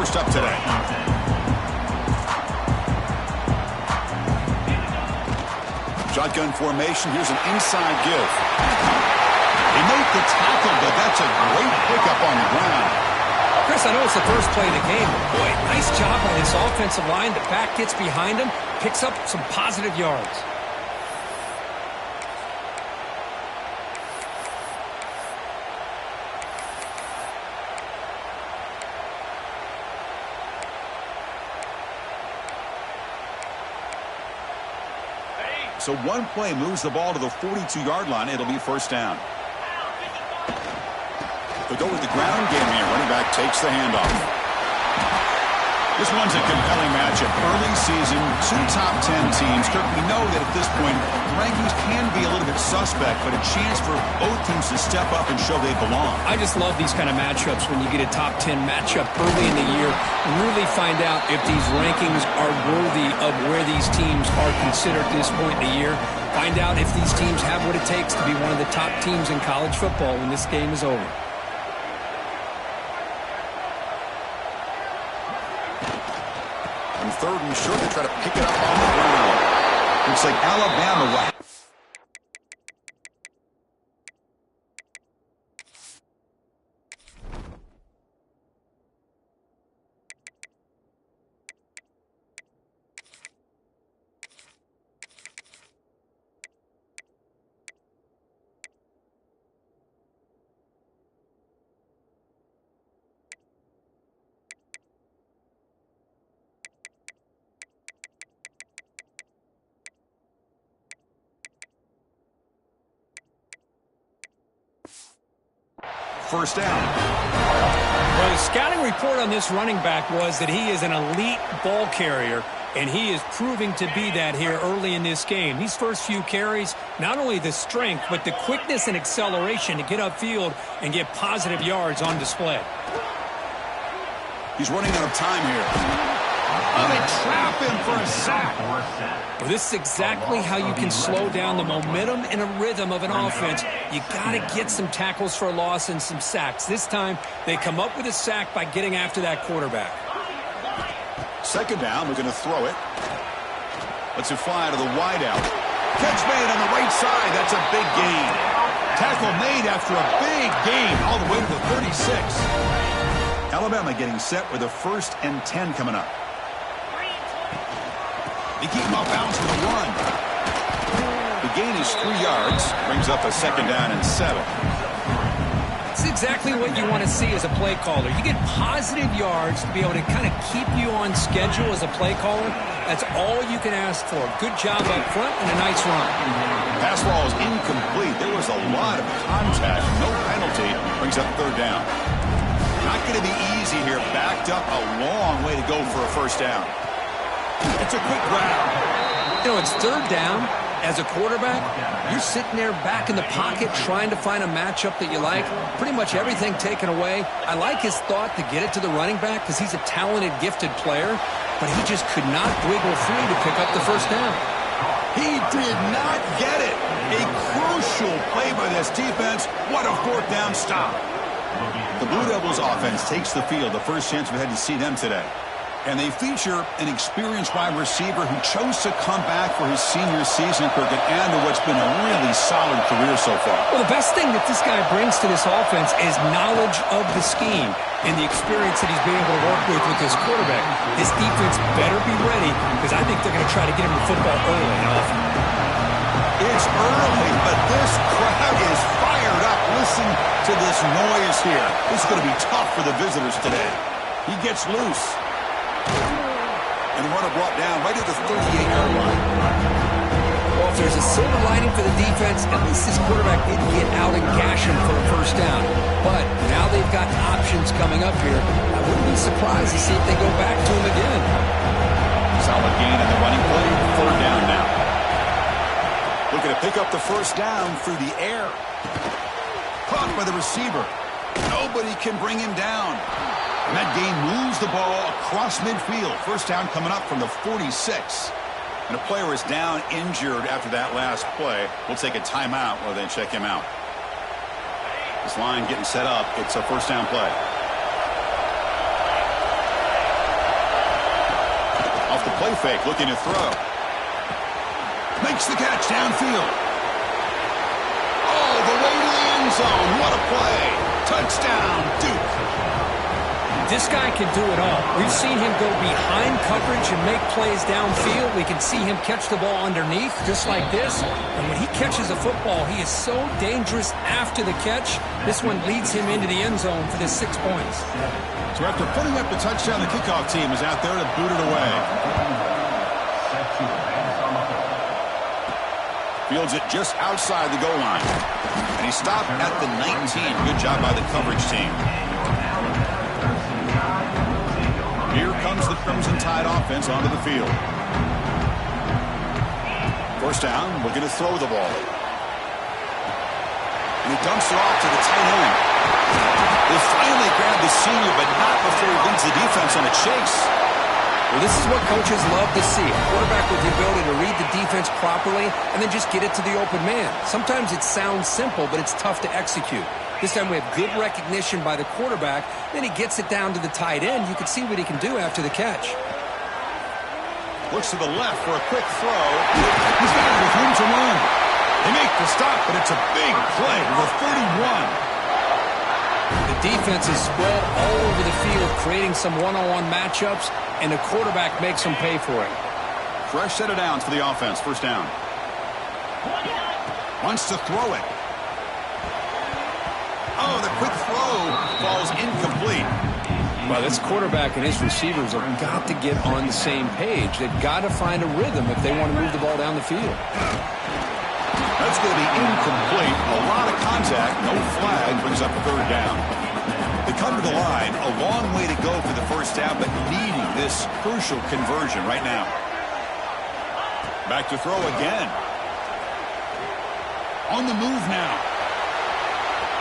first up today. Shotgun formation. Here's an inside give. He made the tackle, but that's a great pickup on the ground. Chris, I know it's the first play of the game, but boy, nice job by this offensive line. The back gets behind him, picks up some positive yards. So one play moves the ball to the 42-yard line. It'll be first down. They'll go with the ground game here. Running back takes the handoff. This one's a compelling matchup. Early season, 2 top 10 teams. Kirk, we know that at this point, the rankings can be a little bit suspect, but a chance for both teams to step up and show they belong. I just love these kind of matchups when you get a top 10 matchup early in the year and really find out if these rankings are worthy of where these teams are considered at this point in the year. Find out if these teams have what it takes to be one of the top teams in college football when this game is over. Third and short, they try to pick it up on the ground. Looks like Alabama will. First down. Well, the scouting report on this running back was that he is an elite ball carrier, and he is proving to be that here early in this game. These first few carries, not only the strength, but the quickness and acceleration to get upfield and get positive yards on display. He's running out of time here. Oh, they trap him for a sack. Well, this is exactly how you can slow down the momentum and a rhythm of an offense. You got to get some tackles for a loss and some sacks. This time, they come up with a sack by getting after that quarterback. Second down, we're going to throw it. Lets it fly to the wideout. Catch made on the right side. That's a big gain. Tackle made after a big gain all the way to the 36. Alabama getting set with a 1st and 10 coming up. They keep him off bounds for the 1. The gain is 3 yards. Brings up a 2nd down and 7. It's exactly what you want to see as a play caller. You get positive yards to be able to kind of keep you on schedule as a play caller. That's all you can ask for. Good job up front and a nice run. Pass ball is incomplete. There was a lot of contact. No penalty. Brings up 3rd down. Not going to be easy here. Backed up a long way to go for a first down. It's a quick grab. You know, it's 3rd down. As a quarterback, you're sitting there back in the pocket trying to find a matchup that you like. Pretty much everything taken away. I like his thought to get it to the running back because he's a talented, gifted player, but he just could not wiggle free to pick up the first down. He did not get it. A crucial play by this defense. What a 4th down stop. The Blue Devils offense takes the field. The first chance we had to see them today. And they feature an experienced wide receiver who chose to come back for his senior season, Kirk, and add to what's been a really solid career so far. Well, the best thing that this guy brings to this offense is knowledge of the scheme and the experience that he's been able to work with this quarterback. This defense better be ready because I think they're going to try to get him the football early and often. It's early, but this crowd is fired up. Listen to this noise here. This is going to be tough for the visitors today. He gets loose. And the runner brought down right at the 38-yard line. Well, if there's a silver lining for the defense, at least this quarterback didn't get out and gash him for a first down. But now they've got options coming up here. I wouldn't be surprised to see if they go back to him again. Solid gain in the running play. 3rd down now. Looking to pick up the first down through the air. Caught by the receiver. Nobody can bring him down. And that gain moves the ball across midfield. First down coming up from the 46. And a player is down injured after that last play. We'll take a timeout while they check him out. This line getting set up. It's a first down play. off the play fake, looking to throw. Makes the catch downfield. All the way to the end zone. What a play. Touchdown, Duke. This guy can do it all. We've seen him go behind coverage and make plays downfield. We can see him catch the ball underneath, just like this. And when he catches a football, he is so dangerous after the catch. This one leads him into the end zone for the 6 points. So after putting up the touchdown, the kickoff team is out there to boot it away. Fields it just outside the goal line. And he stopped at the 19. Good job by the coverage team. Here comes the Crimson Tide offense onto the field. First down, looking to throw the ball. And he dumps it off to the tight end. They finally grab the senior, but not before he leads the defense on a chase. Well, this is what coaches love to see. A quarterback with the ability to read the defense properly and then just get it to the open man. Sometimes it sounds simple, but it's tough to execute. This time we have good recognition by the quarterback. Then he gets it down to the tight end. You can see what he can do after the catch. Looks to the left for a quick throw. He's got it with room to run. They make the stop, but it's a big play to the 31. The defense is spread all over the field, creating some one-on-one matchups, and the quarterback makes them pay for it. Fresh set of downs for the offense. First down. Wants to throw it. Oh, the quick throw falls incomplete. Well, this quarterback and his receivers have got to get on the same page. They've got to find a rhythm if they want to move the ball down the field. That's going to be incomplete. A lot of contact. No flag. Brings up a third down. They come to the line. A long way to go for the first down, but needing this crucial conversion right now. Back to throw again. On the move now.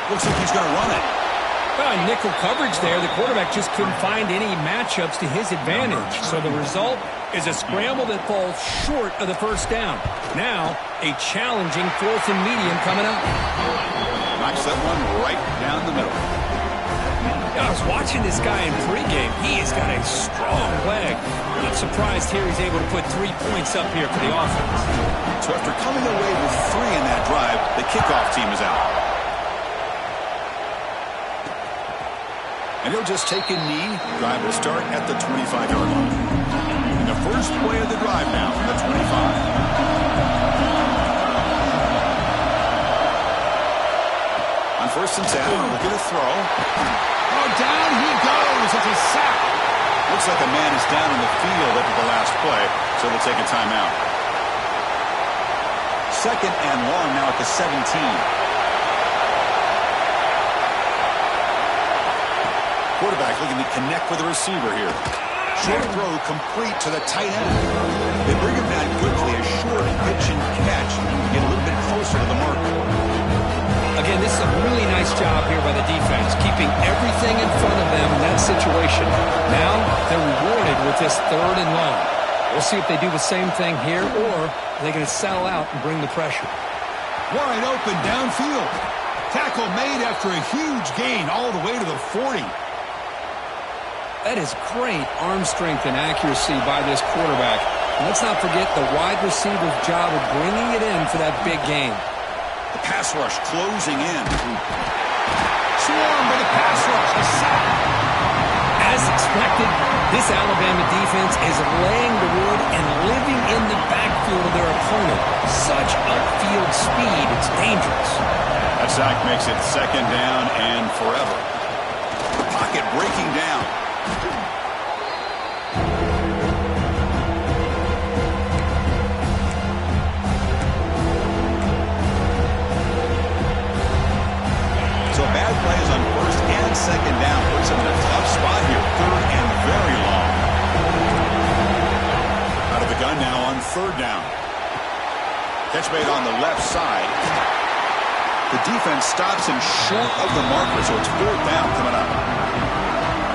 Looks like he's going to run it. Well, nickel coverage there. The quarterback just couldn't find any matchups to his advantage. So the result is a scramble that falls short of the first down. Now, a challenging 4th and medium coming up. Knocks that one right down the middle. I was watching this guy in pregame. He has got a strong leg. Not surprised here he's able to put 3 points up here for the offense. So after coming away with 3 in that drive, the kickoff team is out. And he'll just take a knee. Drive will start at the 25-yard line. And the first play of the drive now from the 25. On 1st and 10, looking to throw. Oh, down he goes. It's a sack. Looks like a man is down in the field after the last play, so they'll take a timeout. 2nd and long now at the 17. Quarterback looking to connect with the receiver here. Short throw complete to the tight end. They bring him down quickly. A short pitch and catch to get a little bit closer to the mark. Again, this is a really nice job here by the defense, keeping everything in front of them in that situation. Now they're rewarded with this 3rd and long. We'll see if they do the same thing here, or are they going to settle out and bring the pressure. Wide open downfield. Tackle made after a huge gain all the way to the 40. That is great arm strength and accuracy by this quarterback. And let's not forget the wide receiver's job of bringing it in for that big gain. The pass rush closing in. Swarm by the pass rush. A sack. As expected, this Alabama defense is laying the wood and living in the backfield of their opponent. Such upfield speed, it's dangerous. That sack makes it 2nd down and forever. Pocket breaking down. So a bad play is on 1st and 2nd down. Puts him in a tough spot here. 3rd and very long. Out of the gun now on 3rd down. Catch made on the left side. The defense stops him short of the marker, so it's 4th down coming up.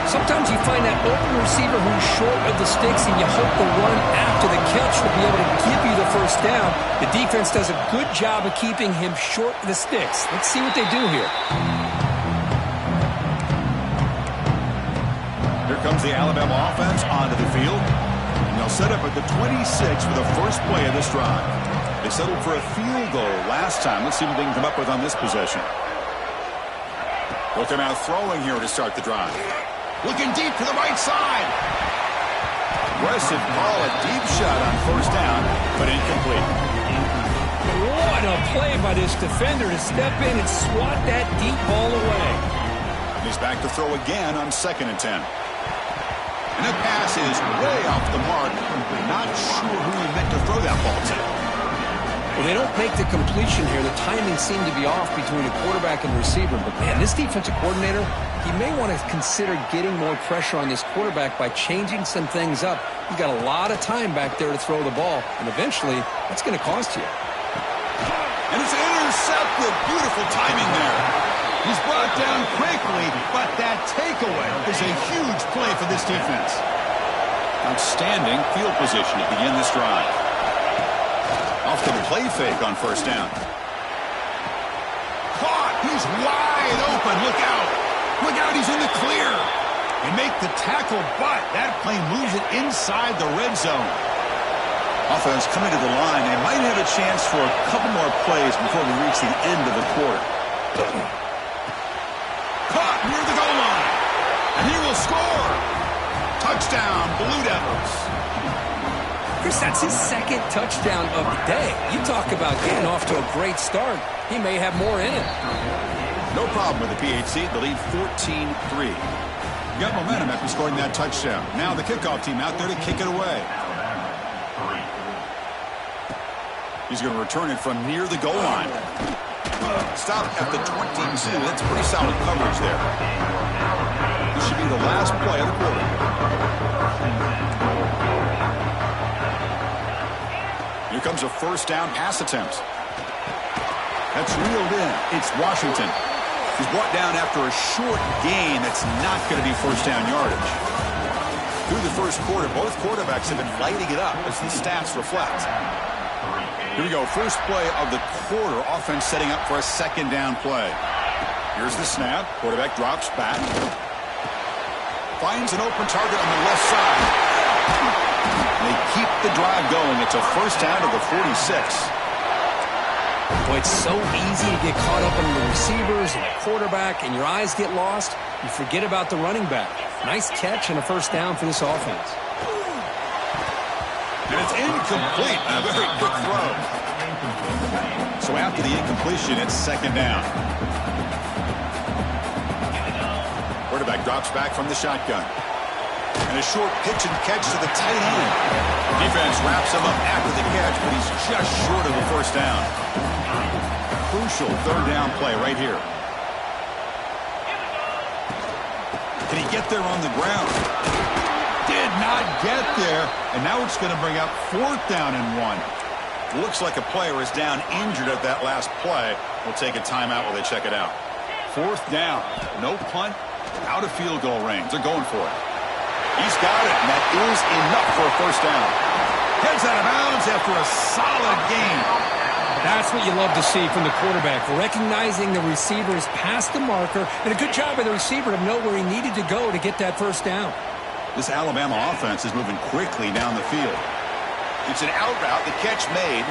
Sometimes you find that open receiver who's short of the sticks, and you hope the run after the catch will be able to give you the first down. The defense does a good job of keeping him short of the sticks. Let's see what they do here. Here comes the Alabama offense onto the field. And they'll set up at the 26 for the first play of this drive. They settled for a field goal last time. Let's see what they can come up with on this possession. Looking out throwing here to start the drive. Looking deep to the right side. Aggressive call, a deep shot on first down, but incomplete. What a play by this defender to step in and swat that deep ball away. He's back to throw again on 2nd and 10. And the pass is way off the mark. Not sure who he meant to throw that ball to. Well, they don't make the completion here. The timing seemed to be off between the quarterback and the receiver. But, man, this defensive coordinator, he may want to consider getting more pressure on this quarterback by changing some things up. He's got a lot of time back there to throw the ball, and eventually that's going to cost you. And it's intercepted. Beautiful timing there. He's brought down quickly, but that takeaway is a huge play for this defense. Outstanding field position to begin this drive. Off the play fake on first down. Caught. He's wide open. Look out. Look out. He's in the clear. They make the tackle, but that play moves it inside the red zone. Offense coming to the line. They might have a chance for a couple more plays before we reach the end of the quarter. Caught near the goal line. And he will score. Touchdown, Blue Devils. Chris, that's his 2nd touchdown of the day. You talk about getting off to a great start. He may have more in it. No problem with the PHC. The lead 14-3. Got momentum after scoring that touchdown. Now the kickoff team out there to kick it away. He's going to return it from near the goal line. Stop at the 22. That's pretty solid coverage there. This should be the last play of the quarter. Here comes a first down pass attempt. That's reeled in. It's Washington. He's brought down after a short gain that's not going to be first down yardage. Through the first quarter, both quarterbacks have been lighting it up as the stats reflect. Here we go. First play of the quarter. Offense setting up for a 2nd down play. Here's the snap. Quarterback drops back. Finds an open target on the left side. They keep the drive going. It's a first down to the 46. Boy, it's so easy to get caught up in the receivers and the quarterback, and your eyes get lost. You forget about the running back. Nice catch and a first down for this offense. And it's incomplete. A very quick throw. So after the incompletion, it's 2nd down. Quarterback drops back from the shotgun. And a short pitch and catch to the tight end. Defense wraps him up after the catch, but he's just short of the first down. Crucial 3rd down play right here. Can he get there on the ground? Did not get there. And now it's going to bring up 4th down and 1. Looks like a player is down injured at that last play. We'll take a timeout while they check it out. 4th down. No punt. Out of field goal range. They're going for it. He's got it, and that is enough for a first down. Heads out of bounds after a solid game. That's what you love to see from the quarterback, recognizing the receivers past the marker, and a good job by the receiver to know where he needed to go to get that first down. This Alabama offense is moving quickly down the field. It's an out route. The catch made.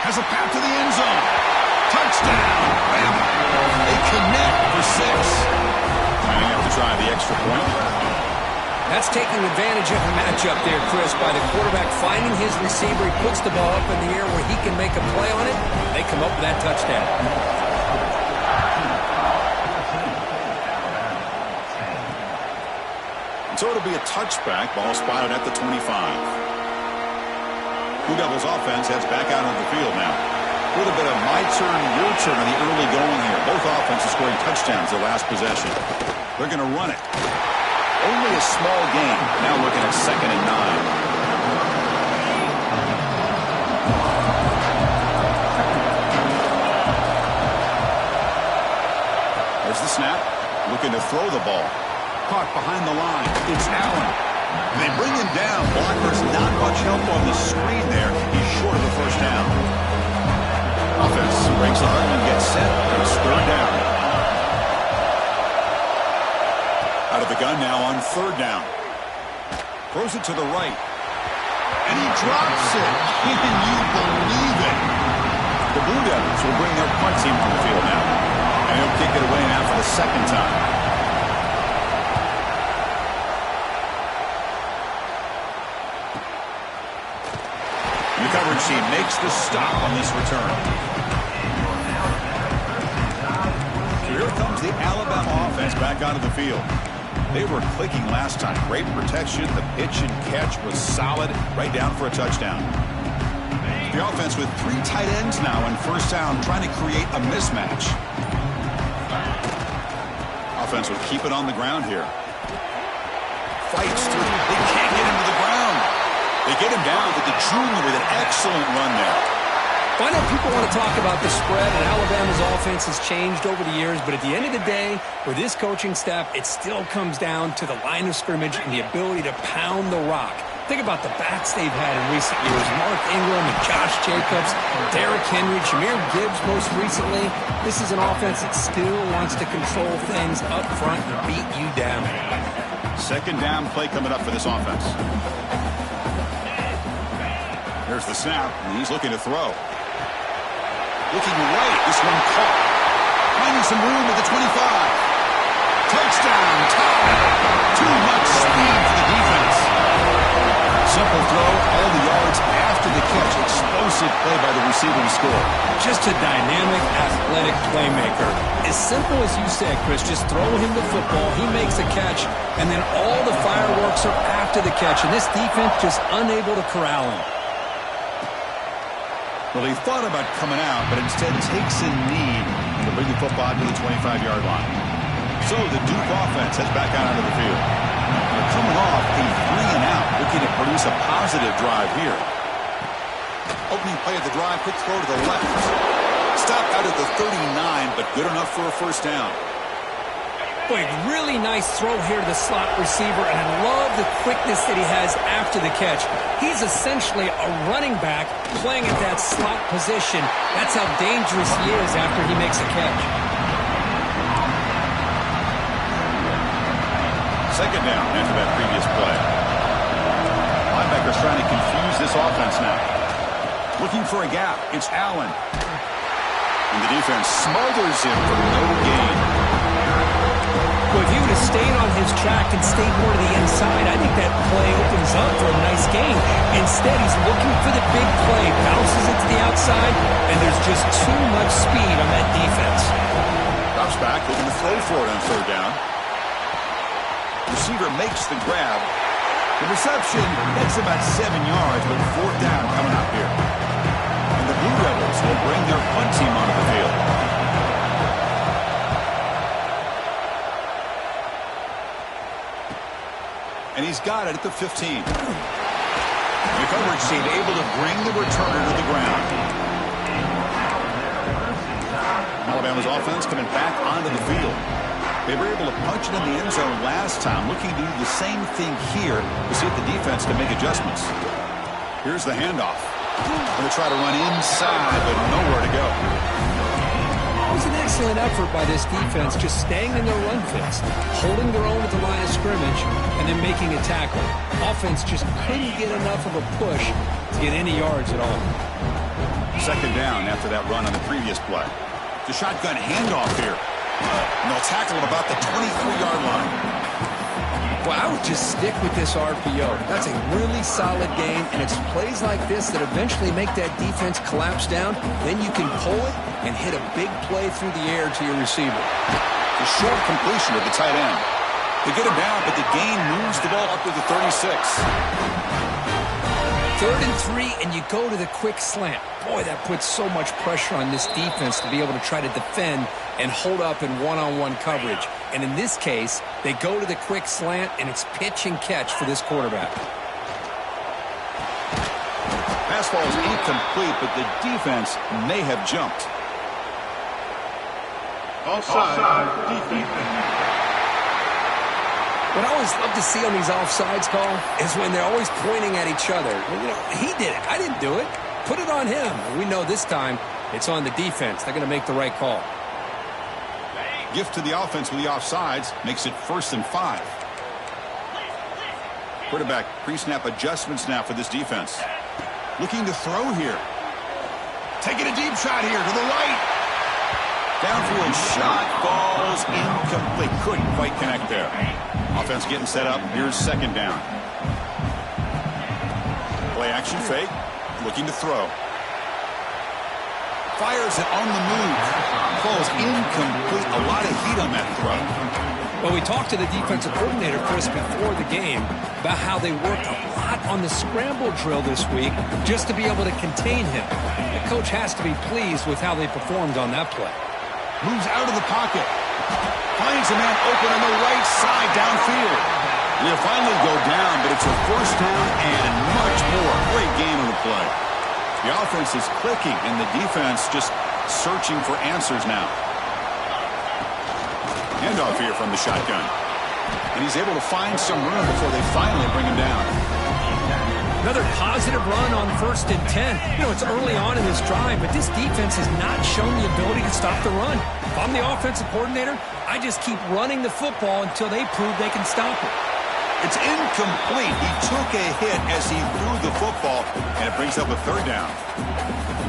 Has a path to the end zone. Touchdown, Bama. They connect for 6. Might have to try the extra point. That's taking advantage of the matchup there, Chris, by the quarterback finding his receiver. He puts the ball up in the air where he can make a play on it. They come up with that touchdown. And so it'll be a touchback. Ball spotted at the 25. Blue Devils offense heads back out on the field now. A little bit of my turn, your turn on the early going here. Both offenses scoring touchdowns their last possession. They're going to run it. Only a small gain. Now looking at 2nd and 9. There's the snap. Looking to throw the ball. Caught behind the line. It's Allen. They bring him down. Blockers not much help on the screen there. He's short of the first down. Offense breaks the huddle and gets set. It's 3rd down. Out of the gun now on 3rd down. Throws it to the right. And he drops it. Can you believe it? The Blue Devils will bring their punt team on the field now. And he'll kick it away now for the second time. The coverage team makes the stop on this return. So here comes the Alabama offense back onto the field. They were clicking last time. Great protection. The pitch and catch was solid. Right down for a touchdown. The offense with 3 tight ends now in first down, trying to create a mismatch. Offense will keep it on the ground here. Fights through. They can't get him to the ground. They get him down with the junior with an excellent run there. I know people want to talk about the spread, and Alabama's offense has changed over the years, but at the end of the day, for this coaching staff, it still comes down to the line of scrimmage and the ability to pound the rock. Think about the backs they've had in recent years. Mark Ingram and Josh Jacobs, Derrick Henry, Jahmyr Gibbs most recently. This is an offense that still wants to control things up front and beat you down. Second down play coming up for this offense. Here's the snap, and he's looking to throw. Looking right, this one caught. Finding some room at the 25. Touchdown, tie. Too much speed for the defense. Simple throw, all the yards after the catch. Explosive play by the receiver to score. Just a dynamic, athletic playmaker. As simple as you said, Chris, just throw him the football, he makes a catch, and then all the fireworks are after the catch, and this defense just unable to corral him. Well, he thought about coming out, but instead takes a knee to bring the football to the 25-yard line. So the Duke offense heads back out onto the field. They're coming off a 3-and-out, looking to produce a positive drive here. Opening play of the drive, quick throw to the left. Stop out at the 39, but good enough for a first down. Boy, really nice throw here to the slot receiver, and I love the quickness that he has after the catch. He's essentially a running back playing at that slot position. That's how dangerous he is after he makes a catch. Second down after that previous play. Linebacker's trying to confuse this offense now. Looking for a gap. It's Allen. And the defense smothers him for no gain. Well, if he would have stayed on his track and stayed more to the inside, I think that play opens up for a nice gain. Instead, he's looking for the big play, bounces it to the outside, and there's just too much speed on that defense. Drops back, looking to throw for it on third down. Receiver makes the grab. The reception, that's about 7 yards, but fourth down coming up here. And the Blue Devils will bring their punt team onto the field. And he's got it at the 15. The coverage team able to bring the returner to the ground. Alabama's offense coming back onto the field. They were able to punch it in the end zone last time, looking to do the same thing here to see if the defense can make adjustments. Here's the handoff. Going to try to run inside, but nowhere to go. It was an excellent effort by this defense, just staying in their run fits, holding their own at the line of scrimmage, and then making a tackle. Offense just couldn't get enough of a push to get any yards at all. Second down after that run on the previous play. The shotgun handoff here. And they'll tackle him about the 23-yard line. Well, I would just stick with this RPO. That's a really solid game, and it's plays like this that eventually make that defense collapse down. Then you can pull it and hit a big play through the air to your receiver. The short completion of the tight end. They get him down, but the gain moves the ball up to the 36. 3rd and 3, and you go to the quick slant. Boy, that puts so much pressure on this defense to be able to try to defend and hold up in one-on-one coverage. And in this case, they go to the quick slant, and it's pitch and catch for this quarterback. Pass ball is incomplete, but the defense may have jumped. Offside. Defense. What I always love to see on these offsides call is when they're always pointing at each other. Well, you know, he did it. I didn't do it. Put it on him. And we know this time it's on the defense. They're going to make the right call. Gift to the offense with the offsides makes it 1st and 5. Quarterback pre-snap adjustments now for this defense. Looking to throw here. Taking a deep shot here to the right. Downfield shot falls incomplete. Couldn't quite connect there. Offense getting set up. Here's second down. Play action fake. Looking to throw. Fires it on the move. Falls incomplete. A lot of heat on that throw. Well, we talked to the defensive coordinator, Chris, before the game about how they worked a lot on the scramble drill this week just to be able to contain him. The coach has to be pleased with how they performed on that play. Moves out of the pocket. Finds a man open on the right side downfield. He'll finally go down, but it's a first down and much more. Great game of the play. The offense is clicking, and the defense just searching for answers now. Handoff here from the shotgun. And he's able to find some room before they finally bring him down. Another positive run on 1st and 10. You know, it's early on in this drive, but this defense has not shown the ability to stop the run. If I'm the offensive coordinator, I just keep running the football until they prove they can stop it. It's incomplete. He took a hit as he threw the football, and it brings up a third down.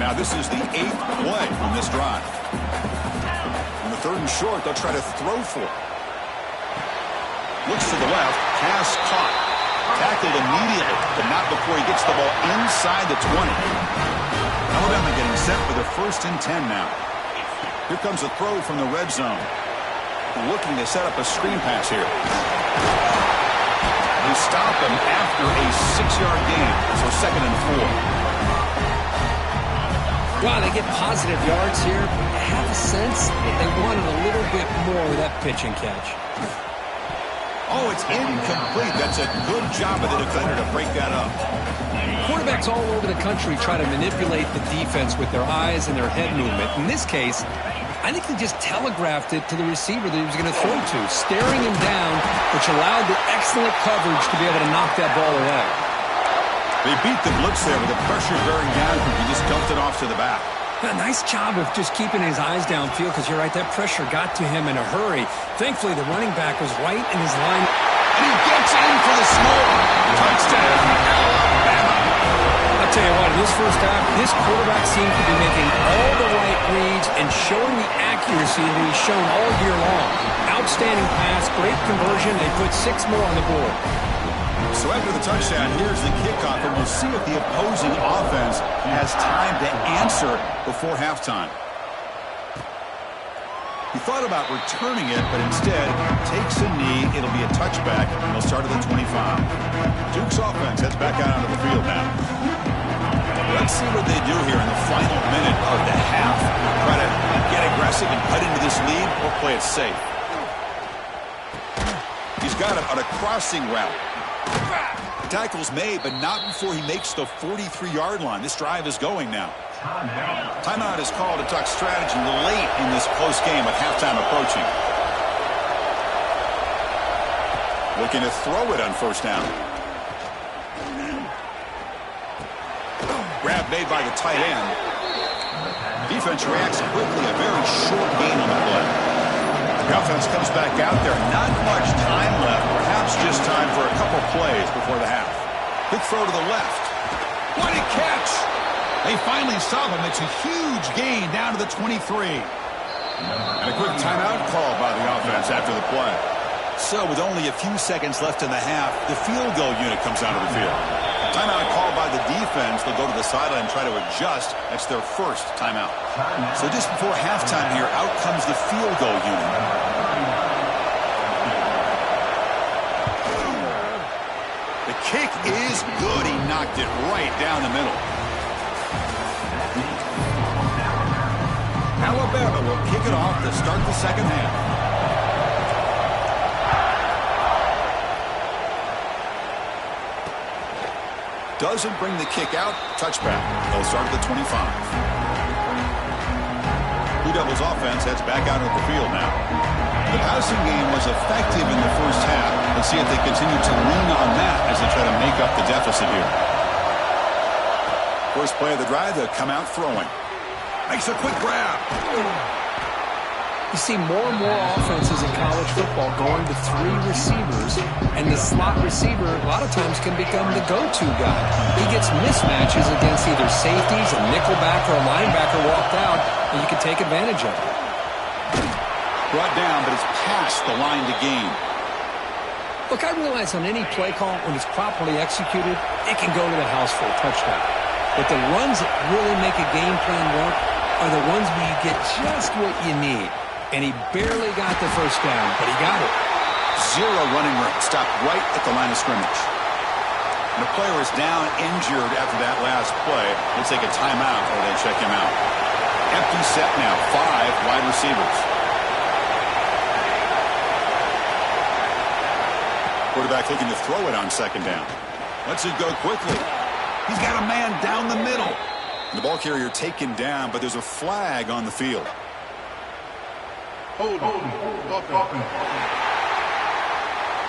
Now this is the 8th play on this drive. On the 3rd and short, they'll try to throw for it. Looks to the left. Pass caught. Tackled immediately, but not before he gets the ball inside the 20. Alabama getting set for the 1st and 10 now. Here comes a throw from the red zone. Looking to set up a screen pass here. They stop him after a 6-yard gain, so 2nd and 4. Well, they get positive yards here. I have a sense that they wanted a little bit more with that pitch and catch. Oh, it's incomplete. That's a good job of the defender to break that up. Quarterbacks all over the country try to manipulate the defense with their eyes and their head movement. In this case, I think he just telegraphed it to the receiver that he was going to throw to, staring him down, which allowed the excellent coverage to be able to knock that ball away. They beat the blitz there with the pressure bearing down. He just dumped it off to the back. A nice job of just keeping his eyes downfield because you're right, that pressure got to him in a hurry. Thankfully, the running back was right in his line. And he gets in for the smoke. Touchdown, Alabama. I'll tell you what, in this first half, this quarterback seemed to be making all the right reads and showing the accuracy that he's shown all year long. Outstanding pass, great conversion. They put 6 more on the board. So after the touchdown, here's the kickoff, and we'll see if the opposing offense has time to answer before halftime. He thought about returning it, but instead takes a knee. It'll be a touchback, and they'll start at the 25. Duke's offense heads back out onto the field now. Let's see what they do here in the final minute of the half. Try to get aggressive and cut into this lead, or play it safe. He's got him on a crossing route. Tackle's made, but not before he makes the 43-yard line. This drive is going now. Timeout is called to talk strategy late in this close game with halftime approaching. Looking to throw it on 1st down. Grab made by the tight end. Defense reacts quickly. A very short gain on the play. The offense comes back out there. Not much time left. Perhaps just time for a couple plays before the half. Quick throw to the left. What a catch! They finally stop him. It's a huge gain down to the 23. And a quick timeout call by the offense after the play. So with only a few seconds left in the half, the field goal unit comes out of the field. Timeout called by the defense. They'll go to the sideline and try to adjust. That's their first timeout. So just before halftime here, out comes the field goal unit. The kick is good. He knocked it right down the middle. Alabama will kick it off to start the second half. Doesn't bring the kick out. Touchback. They'll start at the 25. Blue Devils offense heads back out of the field now. The passing game was effective in the first half. Let's see if they continue to lean on that as they try to make up the deficit here. First play of the drive, they'll come out throwing. Makes a quick grab. You see more and more offenses in college football going to 3 receivers, and the slot receiver a lot of times can become the go-to guy. He gets mismatches against either safeties, a nickelback, or a linebacker walked out, and you can take advantage of it. Brought down, but it's past the line to gain. Look, I realize on any play call, when it's properly executed, it can go to the house for a touchdown. But the runs that really make a game plan work are the ones where you get just what you need. And he barely got the first down, but he got it. 0 running room. Stopped right at the line of scrimmage. And the player is down injured after that last play. We'll take a timeout or they check him out. Empty set now. 5 wide receivers. Quarterback looking to throw it on second down. Lets it go quickly. He's got a man down the middle. And the ball carrier taken down, but there's a flag on the field.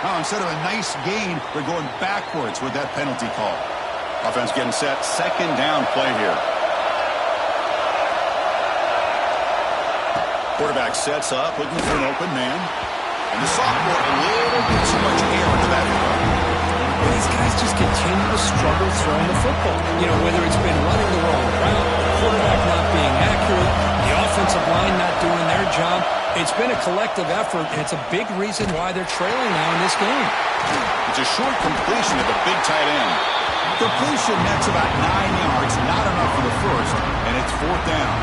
Now, instead of a nice gain, they're going backwards with that penalty call. Offense getting set. Second down play here. Quarterback sets up, looking for an open man. And the sophomore, a little bit too much air into that throw. These guys just continue to struggle throwing the football. You know, whether it's been running the wrong route, the quarterback not being accurate, the offensive line not doing their job. It's been a collective effort, and it's a big reason why they're trailing now in this game. It's a short completion of the big tight end. Completion nets about 9 yards, not enough for the first, and it's 4th down.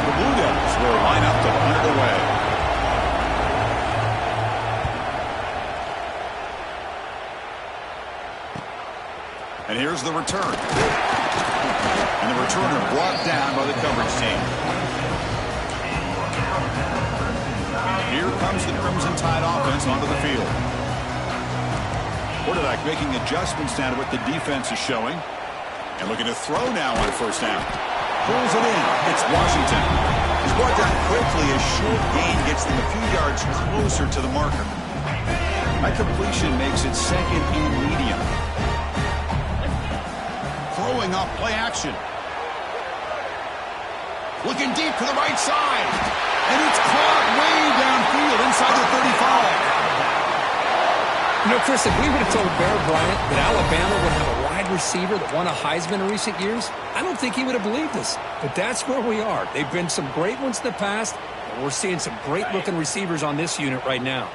The Blue Devils will line up to punt it away. And here's the return. And the returner brought down by the coverage team. Here comes the Crimson Tide offense onto the field. Quarterback making adjustments down to what the defense is showing. And looking to throw now on first down. Pulls it in. It's Washington. He's brought down quickly. A short gain gets them a few yards closer to the marker. That completion makes it 2nd and medium. Throwing off play action. Looking deep to the right side. And it's caught way downfield inside the 35. You know, Chris, if we would have told Bear Bryant that Alabama would have a wide receiver that won a Heisman in recent years, I don't think he would have believed us. But that's where we are. They've been some great ones in the past, and we're seeing some great-looking receivers on this unit right now.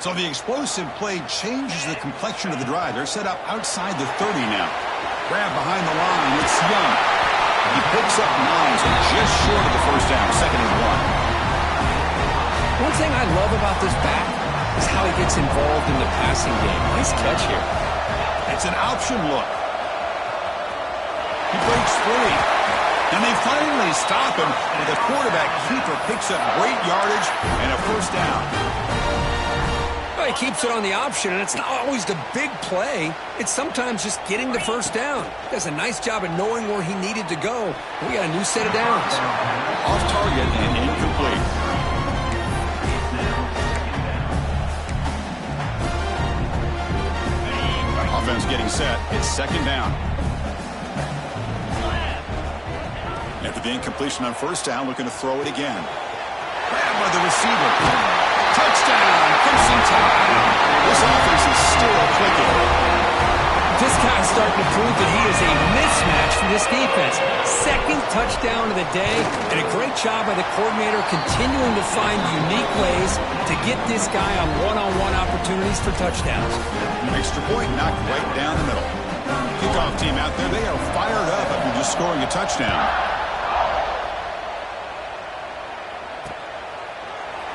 So the explosive play changes the complexion of the drive. They're set up outside the 30 now. Grab behind the line. It's Young. He picks up 9, so just short of the first down. 2nd and 1. One thing I love about this back is how he gets involved in the passing game. Nice catch here. It's an option look. He breaks free. And they finally stop him, and the quarterback keeper picks up great yardage and a first down. Well, he keeps it on the option, and it's not always the big play. It's sometimes just getting the first down. He does a nice job of knowing where he needed to go. We got a new set of downs. Off target and incomplete. Offense getting set. It's 2nd down. After the incompletion on first down, looking to throw it again. Grabbed by the receiver. Touchdown, Crimson Tide. This offense is still clicking. This guy's starting to prove that he is a mismatch for this defense. 2nd touchdown of the day, and a great job by the coordinator continuing to find unique ways to get this guy on one-on-one opportunities for touchdowns. Extra point knocked right down the middle. Kickoff team out there, they are fired up after just scoring a touchdown.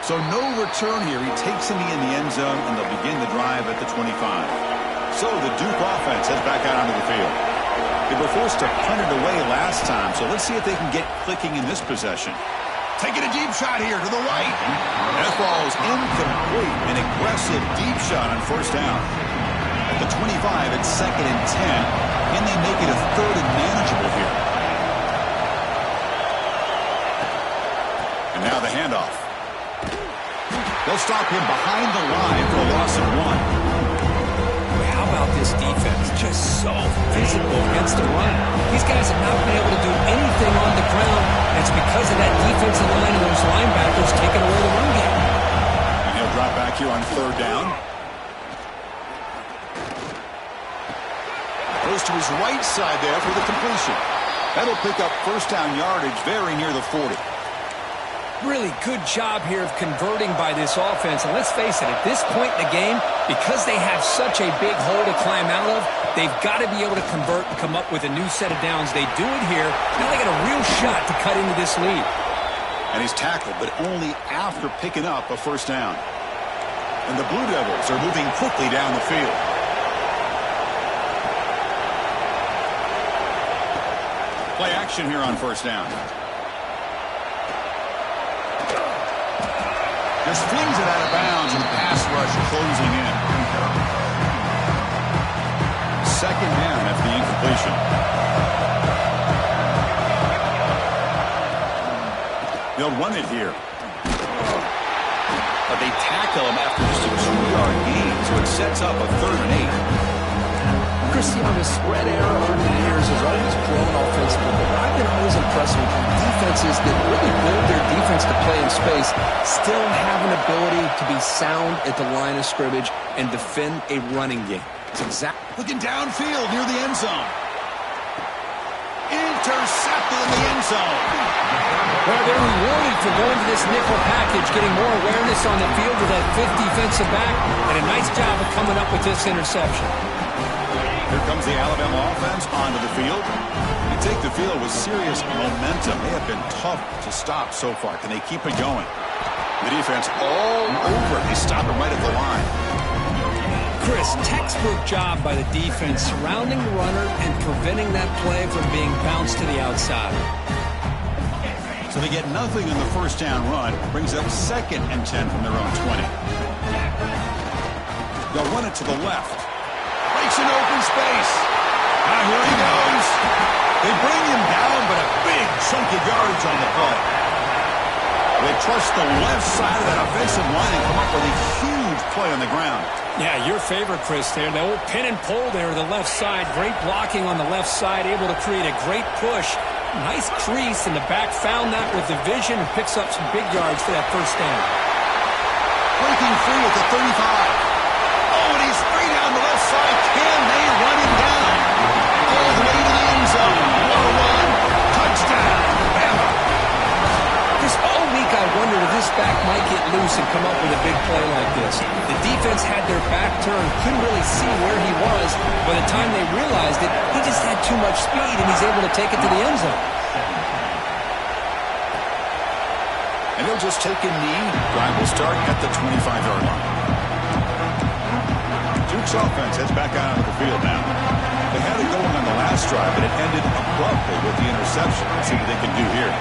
So no return here. He takes him in the end zone, and they'll begin the drive at the 25. So the Duke offense heads back out onto the field. They were forced to punt it away last time, so let's see if they can get clicking in this possession. Taking a deep shot here to the right. That ball is incomplete. An aggressive deep shot on first down. At the 25, it's 2nd and 10. Can they make it a 3rd and manageable here? And now the handoff. They'll stop him behind the line for a loss of 1. How about this defense? Just so physical against the run. These guys have not been able to do anything on the ground. And it's because of that defensive line and those linebackers taking away the run game. And he'll drop back here on third down. Goes to his right side there for the completion. That'll pick up first down yardage very near the 40. Really good job here of converting by this offense. And let's face it, at this point in the game, because they have such a big hole to climb out of, they've got to be able to convert and come up with a new set of downs. They do it here. Now they got a real shot to cut into this lead. And he's tackled, but only after picking up a first down. And the Blue Devils are moving quickly down the field. Play action here on first down. Just flings it out of bounds and the pass rush closing in. Second down after the incompletion. They'll run it here. But they tackle him after just a 2-yard gain, so it sets up a 3rd and 8. Cristiano, spread error over the years has always grown offensively, but I've been always impressed with defenses that really build their defense to play in space, still have an ability to be sound at the line of scrimmage and defend a running game. It's looking downfield near the end zone. Intercepted in the end zone. Well, they're rewarded for going to this nickel package, getting more awareness on the field with that 5th defensive back, and a nice job of coming up with this interception. Here comes the Alabama offense onto the field. They take the field with serious momentum. They have been tough to stop so far. Can they keep it going? The defense all over. They stop it right at the line. Chris, textbook job by the defense surrounding the runner and preventing that play from being bounced to the outside. So they get nothing on the first down run. Brings up 2nd and 10 from their own 20. They'll run it to the left. Breaks an open space. Now here he goes. They bring him down, but a big chunk of yardage on the play. They trust the left side of that offensive line and come up with a huge play on the ground. Yeah, your favorite, Chris, there. The old pin and pull there, the left side. Great blocking on the left side, able to create a great push. Nice crease, and the back found that with the vision and picks up some big yards for that first down. Breaking free at the 35. Oh, and he's free down the left side. Can they run him down? All the way to the end zone. 1-1. Touchdown. Bama. Just all week I wondered if this back might get loose and come up with a big play like this. The defense had their back turned, couldn't really see where he was. By the time they realized it, he just had too much speed, and he's able to take it to the end zone. And he'll just take a knee. Drive will start at the 25-yard line. Duke's offense heads back out onto the field now. They had it going on the last drive, but it ended abruptly with the interception. Let's see what they can do here.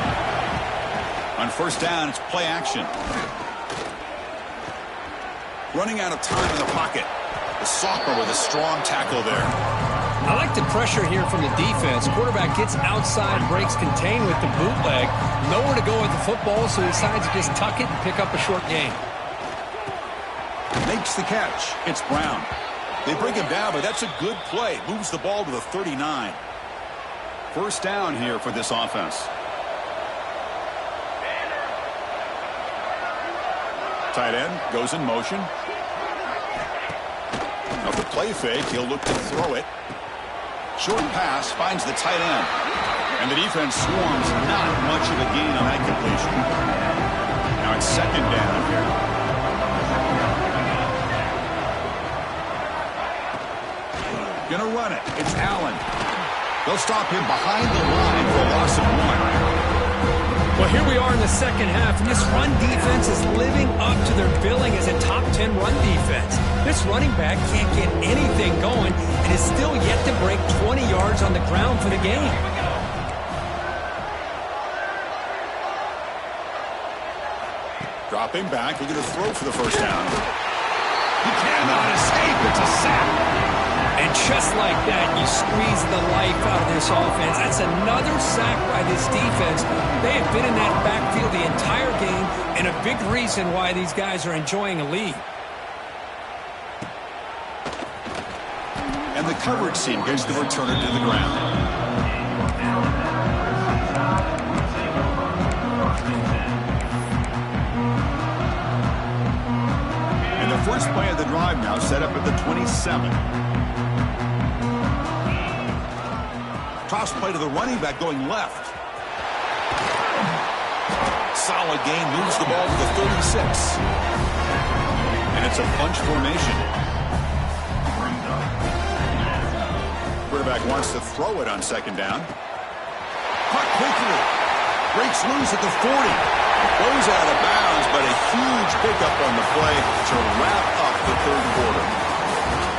On first down, it's play action. Running out of time in the pocket. The sophomore with a strong tackle there. I like the pressure here from the defense. Quarterback gets outside, breaks contain with the bootleg. Nowhere to go with the football, so he decides to just tuck it and pick up a short gain. Makes the catch. It's Brown. They bring him down, but that's a good play. Moves the ball to the 39. First down here for this offense. Tight end goes in motion. Now the play fake, he'll look to throw it. Short pass finds the tight end. And the defense swarms not much of a gain on that completion. Now it's second down here. Gonna run it. It's Allen. They'll stop him behind the line for a loss of 1. Well, here we are in the second half, and this run defense is living up to their billing as a top 10 run defense. This running back can't get anything going and is still yet to break 20 yards on the ground for the game. Dropping back, looking to throw for the first down. He cannot escape. It's a sack. And just like that, you squeeze the life out of this offense. That's another sack by this defense. They have been in that backfield the entire game, and a big reason why these guys are enjoying a lead. And the coverage team gets the returner to the ground. First play of the drive now set up at the 27. Toss play to the running back going left. Solid gain, moves the ball to the 36. And it's a bunch formation. Quarterback wants to throw it on second down. Caught quickly. Breaks loose at the 40. Goes out of bounds, but a huge pickup on the play to wrap up the third quarter.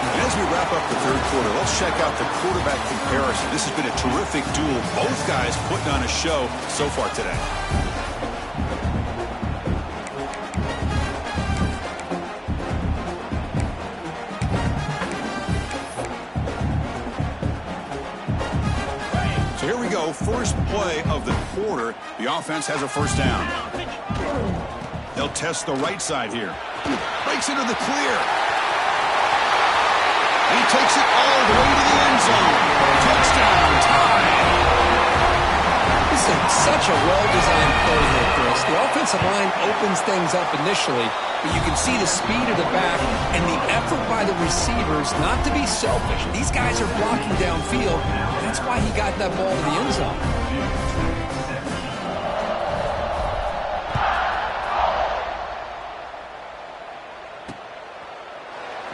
And as we wrap up the third quarter, let's check out the quarterback comparison. This has been a terrific duel. Both guys putting on a show so far today. So here we go. First play of the quarter. The offense has a first down. They'll test the right side here. Breaks into the clear. He takes it all the way to the end zone. Touchdown, tie. This is such a well-designed play here, Chris. The offensive line opens things up initially, but you can see the speed of the back and the effort by the receivers not to be selfish. These guys are blocking downfield. That's why he got that ball to the end zone.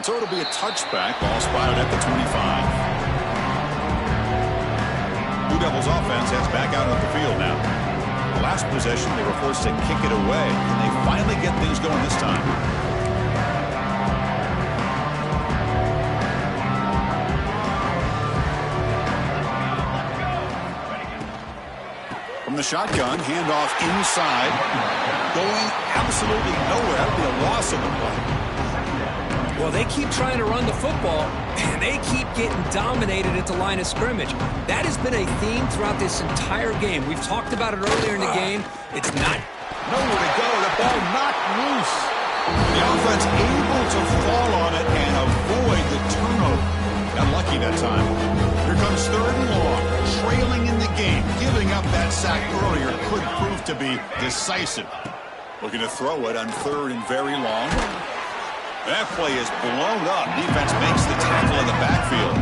So it'll be a touchback. Ball spotted at the 25. Blue Devils offense heads back out on the field now. The last possession, they were forced to kick it away, and they finally get things going this time. From the shotgun, handoff inside. Going absolutely nowhere. That'll be a loss of the play. Well, they keep trying to run the football, and they keep getting dominated at the line of scrimmage. That has been a theme throughout this entire game. We've talked about it earlier in the game. It's not nowhere to go. The ball knocked loose. The offense able to fall on it and avoid the turnover. Got lucky that time. Here comes third and long. Trailing in the game. Giving up that sack earlier could prove to be decisive. Looking to throw it on third and very long. That play is blown up. Defense makes the tackle in the backfield.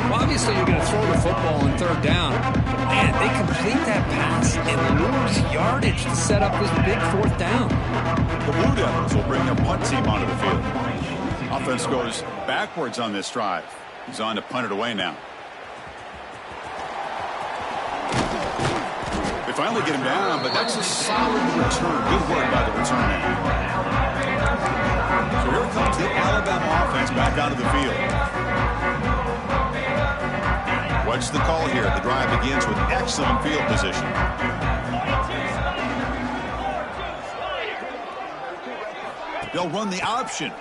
Well, obviously, you're going to throw the football on third down. Man, they complete that pass and lose yardage to set up this big fourth down. The Blue Devils will bring their punt team onto the field. Offense goes backwards on this drive. He's on to punt it away now. They finally get him down, but that's a solid return. Good work by the return man. So here comes the Alabama offense back out of the field. What's the call here? The drive begins with excellent field position. They'll run the option.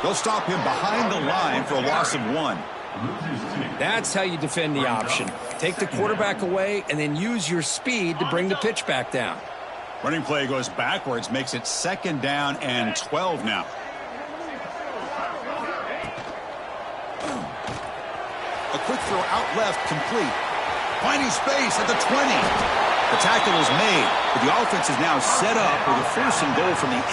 They'll stop him behind the line for a loss of 1. That's how you defend the option. Take the quarterback away and then use your speed to bring the pitch back down. Running play goes backwards, makes it second down and 12 now. A quick throw out left, complete. Finding space at the 20. The tackle is made, but the offense is now set up with a first and goal from the 8.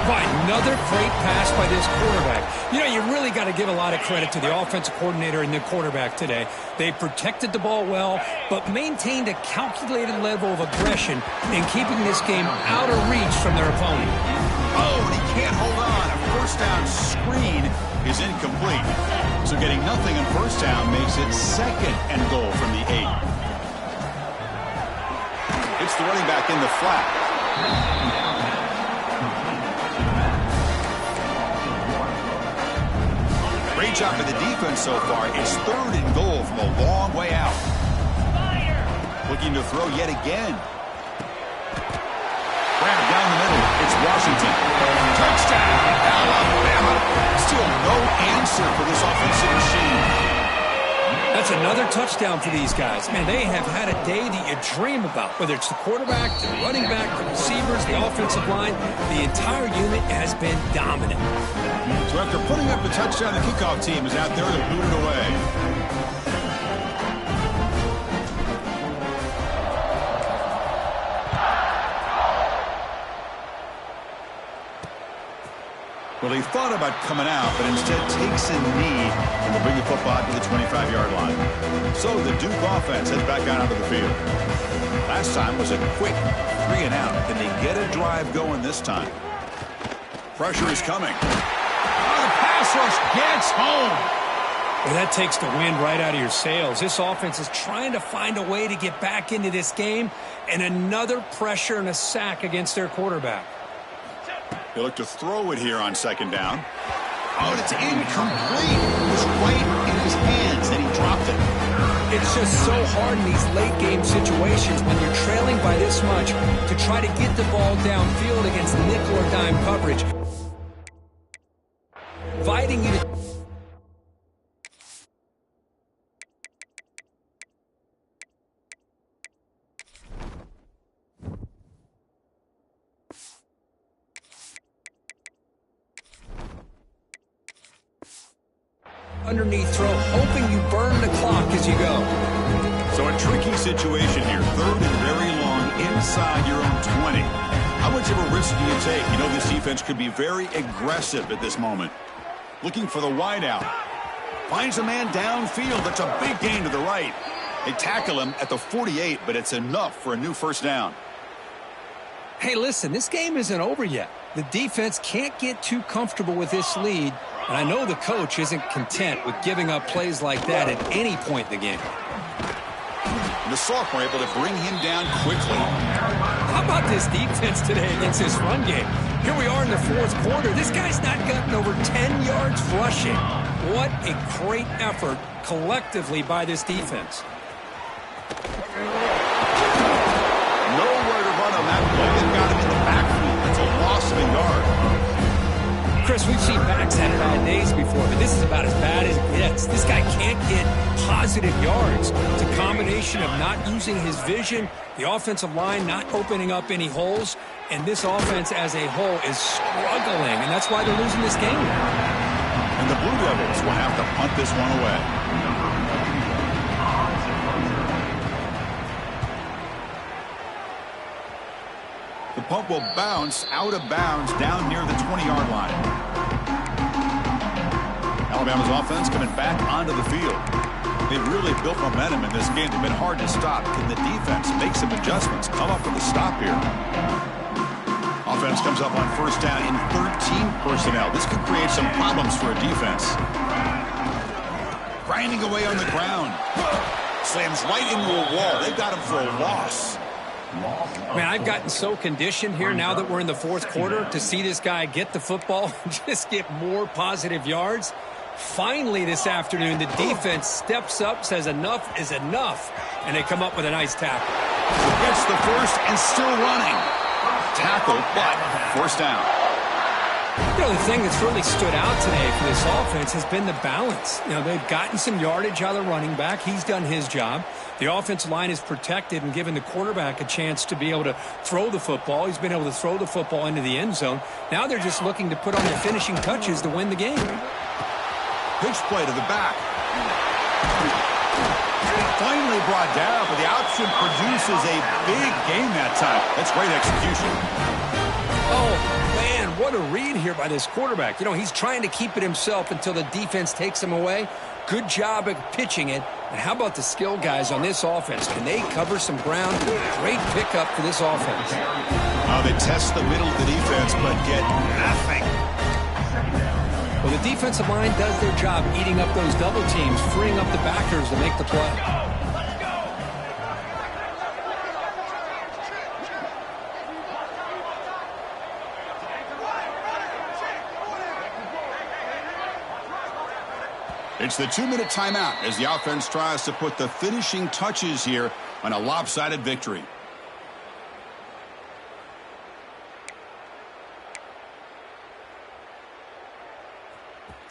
By another great pass by this quarterback. You know, you really got to give a lot of credit to the offensive coordinator and the quarterback today. They protected the ball well, but maintained a calculated level of aggression in keeping this game out of reach from their opponent. Oh, and he can't hold on. A first down screen is incomplete. So getting nothing on first down makes it second and goal from the 8. It's the running back in the flat. Great job by the defense so far. It's third and goal from a long way out. Looking to throw yet again. Grab down the middle. It's Washington. Touchdown, Alabama. Still no answer for this offensive machine. That's another touchdown for these guys. Man, they have had a day that you dream about. Whether it's the quarterback, the running back, the receivers, the offensive line, the entire unit has been dominant. So after putting up the touchdown, the kickoff team is out there to boot it away. Well, he thought about coming out, but instead takes a knee and will bring the football to the 25-yard line. So the Duke offense heads back out onto the field. Last time was a quick 3 and out. Can they get a drive going this time? Pressure is coming. Oh, the pass rush gets home. Well, that takes the wind right out of your sails. This offense is trying to find a way to get back into this game, and another pressure and a sack against their quarterback. They look to throw it here on second down. Oh, it's incomplete. It was right in his hands, and he dropped it. It's just so hard in these late-game situations when you're trailing by this much to try to get the ball downfield against nickel or dime coverage. Inviting you to... underneath throw, hoping you burn the clock as you go. So a tricky situation here. 3rd and very long inside your own 20. How much of a risk do you take? You know this defense could be very aggressive at this moment. Looking for the wideout. Finds a man downfield. That's a big gain to the right. They tackle him at the 48, but it's enough for a new first down. Hey, listen, this game isn't over yet. The defense can't get too comfortable with this lead, and I know the coach isn't content with giving up plays like that at any point in the game. And the sophomore able to bring him down quickly. How about this defense today against this run game? Here we are in the 4th quarter. This guy's not gotten over 10 yards rushing. What a great effort collectively by this defense. Nowhere to run on that play. They've got him in the backfield. It's a loss of a yard. Chris, we've seen backs had it on days before, but this is about as bad as it gets. This guy can't get positive yards. It's a combination of not using his vision, the offensive line not opening up any holes, and this offense as a whole is struggling, and that's why they're losing this game. And the Blue Devils will have to punt this one away. The punt will bounce out of bounds down near the 20-yard line. Alabama's offense coming back onto the field. They've really built momentum in this game. They've been hard to stop. Can the defense make some adjustments? Come up with a stop here. Offense comes up on first down in 13 personnel. This could create some problems for a defense. Grinding away on the ground. Slams right into a wall. They've got him for a loss. Man, I've gotten so conditioned here now that we're in the 4th quarter to see this guy get the football and just get more positive yards. Finally this afternoon, the defense steps up, says enough is enough, and they come up with a nice tackle. Gets the first and still running. Tackle, but first down. You know, the thing that's really stood out today for this offense has been the balance. You know, they've gotten some yardage out of the running back. He's done his job. The offensive line is protected and given the quarterback a chance to be able to throw the football. He's been able to throw the football into the end zone. Now they're just looking to put on the finishing touches to win the game. Pitch play to the back. Finally brought down, but the option produces a big gain that time. That's great execution. Oh, man, what a read here by this quarterback. You know, he's trying to keep it himself until the defense takes him away. Good job of pitching it. And how about the skill guys on this offense? Can they cover some ground? Great pickup for this offense. They test the middle of the defense, but get nothing. Well, the defensive line does their job eating up those double teams, freeing up the backers to make the play. It's the 2-minute timeout as the offense tries to put the finishing touches here on a lopsided victory.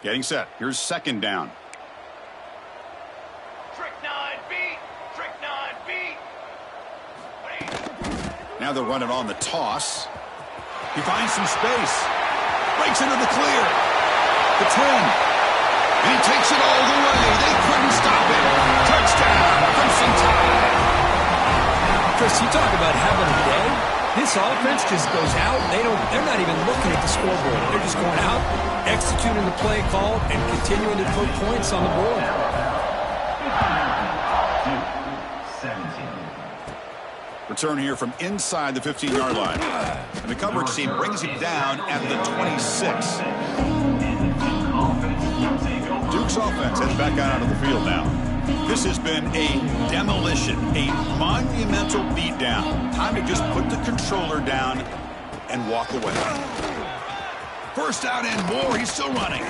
Getting set. Here's second down. Trick 9B. Trick 9B. Now they're running on the toss. He finds some space. Breaks into the clear. The 10. And he takes it all the way. They couldn't stop it. Touchdown, Crimson Tide. Chris, you talk about having a day. This offense just goes out. They're not even looking at the scoreboard. They're just going out, executing the play call, and continuing to put points on the board. Return here from inside the 15-yard line. And the coverage team brings him down at the 26. Duke's offense heads back out onto the field now. This has been a demolition, a monumental beatdown. Time to just put the controller down and walk away. First down and more. He's still running.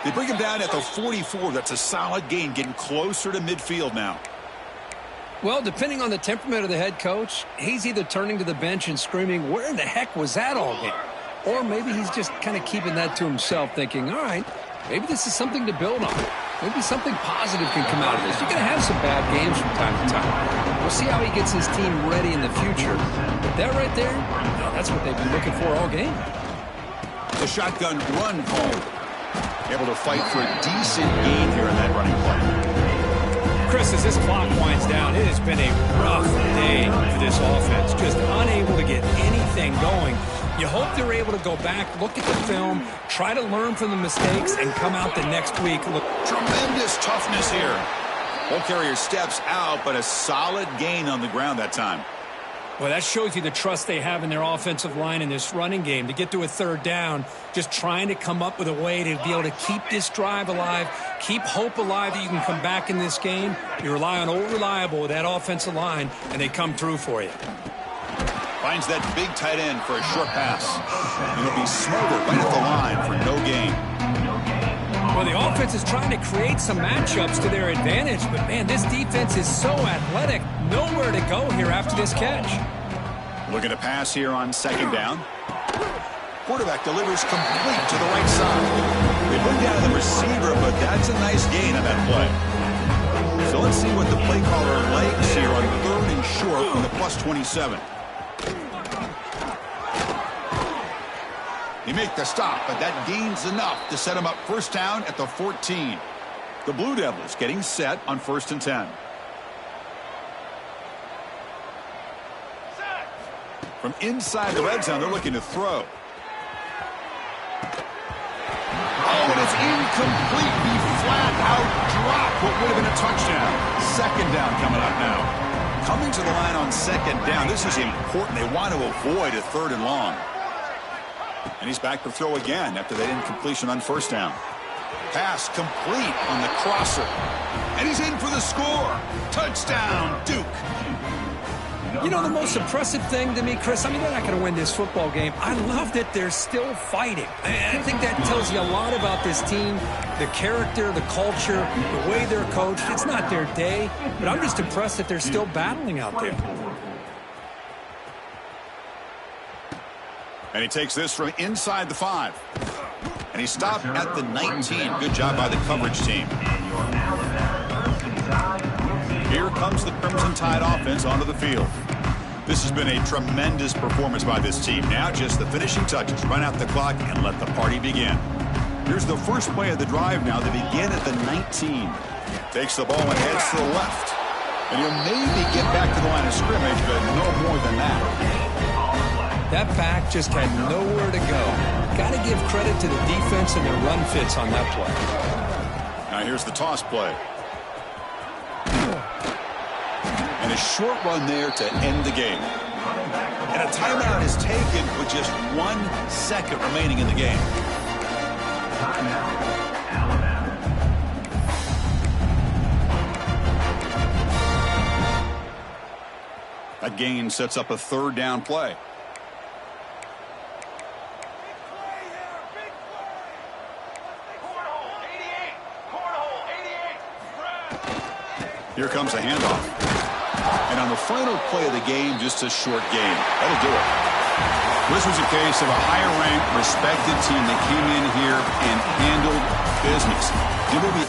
They bring him down at the 44. That's a solid gain, getting closer to midfield now. Well, depending on the temperament of the head coach, he's either turning to the bench and screaming, where in the heck was that all game? Or maybe he's just kind of keeping that to himself, thinking, all right, maybe this is something to build on. Maybe something positive can come out of this. You're going to have some bad games from time to time. We'll see how he gets his team ready in the future. But that right there, that's what they've been looking for all game. The shotgun run call. Able to fight for a decent gain here in that running play. Chris, as this clock winds down, it has been a rough day for this offense. Just unable to get anything going. You hope they're able to go back, look at the film, try to learn from the mistakes, and come out the next week. Look, tremendous toughness here. Ball carrier steps out, but a solid gain on the ground that time. Well, that shows you the trust they have in their offensive line in this running game. To get to a third down, just trying to come up with a way to be able to keep this drive alive, keep hope alive that you can come back in this game. You rely on Old Reliable with that offensive line, and they come through for you. Finds that big tight end for a short pass. It'll be smothered right at the line for no gain. Well, the offense is trying to create some matchups to their advantage, but, man, this defense is so athletic. Nowhere to go here after this catch. Looking to pass here on second down. Quarterback delivers complete to the right side. They bring down the receiver, but that's a nice gain on that play. So let's see what the play caller likes here on third and short from the +27. He make the stop, but that gains enough to set him up first down at the 14. The Blue Devils getting set on 1st and 10. From inside the red zone, they're looking to throw. Oh, and it's incomplete. He flat out dropped what would have been a touchdown. Second down coming up now. Coming to the line on second down. This is important. They want to avoid a third and long. And he's back to throw again after that incompletion on first down. Pass complete on the crosser. And he's in for the score. Touchdown, Duke. You know, the most impressive thing to me, Chris, I mean, they're not going to win this football game. I love that they're still fighting. I think that tells you a lot about this team, the character, the culture, the way they're coached. It's not their day, but I'm just impressed that they're still battling out there. And he takes this from inside the 5. And he stopped at the 19. Good job by the coverage team. Here comes the Crimson Tide offense onto the field. This has been a tremendous performance by this team. Now just the finishing touches. Run out the clock and let the party begin. Here's the first play of the drive now. They begin at the 19. Takes the ball and heads to the left. And he'll maybe get back to the line of scrimmage, but no more than that. That back just had nowhere to go. Got to give credit to the defense and their run fits on that play. Now here's the toss play. And a short run there to end the game. And a timeout is taken with just 1 second remaining in the game. That gain sets up a third down play. Here comes a handoff. And on the final play of the game, just a short game. That'll do it. This was a case of a higher-ranked, respected team that came in here and handled business. It will be